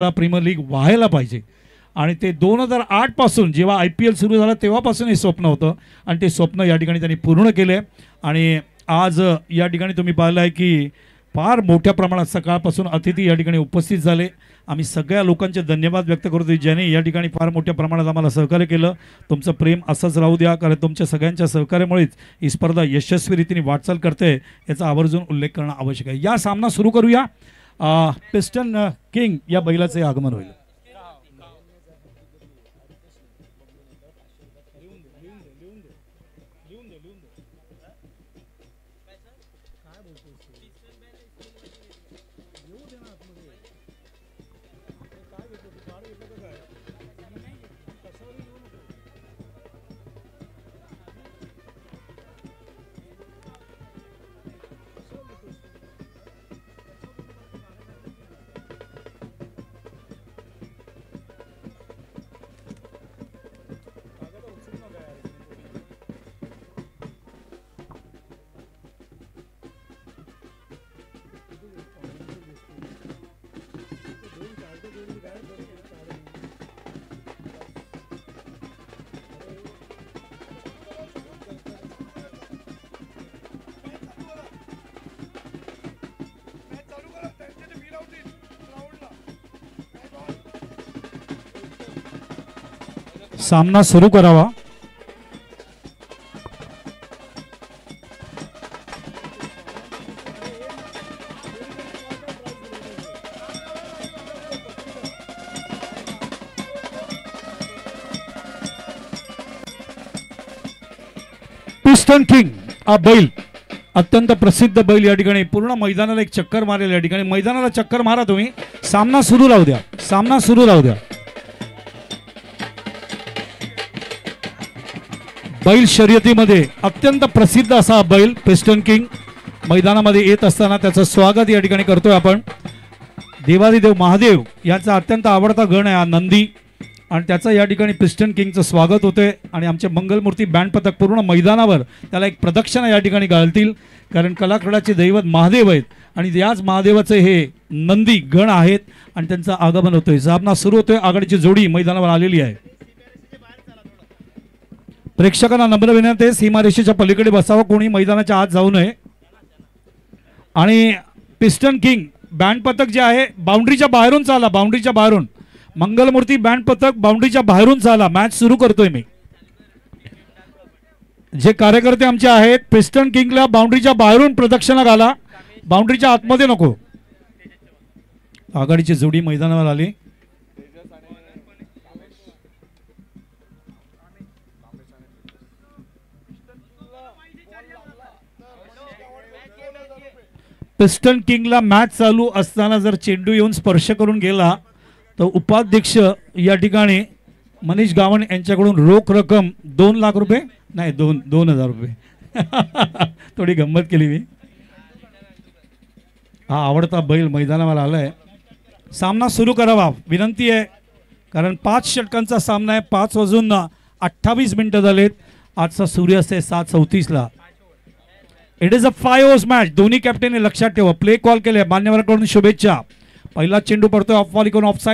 Premier league व्हायला पाहिजे आणि ते 2008 पासून जेव्हा IPL सुरू झालं तेव्हापासून हे स्वप्न होतं आणि ते स्वप्न या ठिकाणी त्यांनी पूर्ण केले आणि आज या ठिकाणी तुम्ही पाहिलं आहे की फार मोठ्या प्रमाणात सकाळपासून अतिथी या ठिकाणी उपस्थित झाले। आम्ही सगळ्या लोकांचे धन्यवाद व्यक्त करतो ज्यांनी या ठिकाणी फार मोठ्या प्रमाणात आम्हाला सहकार्य केलं। तुमचं प्रेम असंच राहू द्या, कारण तुमच्या सगळ्यांच्या सहकार्यामुळेच ही स्पर्धा यशस्वी रीतीने वाटचाल करते याचा आवर्जून उल्लेख करणं आवश्यक आहे। या सामना सुरू करूया। पिस्टन किंग या बैलाचे आगमन होईल। सामना सुरू करावा। पिस्टन किंग हा बैल अत्यंत प्रसिद्ध बैल या ठिकाणी पूर्ण मैदानाला एक चक्कर मारेल। या ठिकाणी मैदानाला चक्कर मारा तुम्ही, सामना सुरू राहू द्या, सामना सुरू राहू द्या। बैल शर्यतीमध्ये अत्यंत प्रसिद्ध असा बैल पिस्टन किंग मैदानामध्ये येत असताना त्याचं स्वागत या ठिकाणी करतोय आपण। देवादिदेव महादेव याचा अत्यंत आवडता गण आहे हा नंदी आणि त्याचं या ठिकाणी पिस्टन किंगचं स्वागत होते आणि आमचे मंगलमूर्ती बँड पथक पूर्ण मैदानावर त्याला एक प्रदक्षिणा या ठिकाणी घालतील, कारण कलाकडाचे दैवत महादेव आहेत आणि याच महादेवाचे हे नंदी गण आहेत आणि त्यांचं आगमन होतोय। सामना सुरू होतोय, आघाडीची जोडी मैदानावर आलेली आहे। प्रेक्षकांना नम्र विनंती आहे सीमारेषेच्या पलीकडे बसावं, कोणी मैदानाच्या आत जाऊ नये। आणि पिस्टन किंग बँड पथक जे आहे बाउंड्रीच्या बाहेरून चाला, बाउंड्रीच्या बाहेरून मंगलमूर्ती बँड पथक बाउंड्रीच्या बाहेरून चाला। मॅच सुरू करतोय मी। जे कार्यकर्ते आमचे आहेत पिस्टन किंगला बाउंड्रीच्या बाहेरून प्रदक्षिणा घाला, बाउंड्रीच्या आतमध्ये नको। आघाडीची जोडी मैदानावर आली। पिस्टन किंगला मॅच चालू असताना जर चेंडू येऊन स्पर्श करून गेला तर उपाध्यक्ष या ठिकाणी मनीष गावण यांच्याकडून रोख रक्कम 2 लाख रुपये नाही 2,000 रुपये थोडी गंमत केली मी। हा आवडता बैल मैदानावर आलाय। सामना सुरू करावा विनंती आहे, कारण 5 षटकांचा सामना आहे। 5 वाजून 28 मिनिटं झालेत। आजचा सूर्यास्त आहे 7:34 ला। It is a 5 overs match. दोन्ही कॅप्टनने लक्षात ठेवा, प्ले कॉल केले, मान्यवरांकडून शुभेच्छा। पहिला चेंडू पडतोय ऑफ बॉल इकडून ऑफ साइड।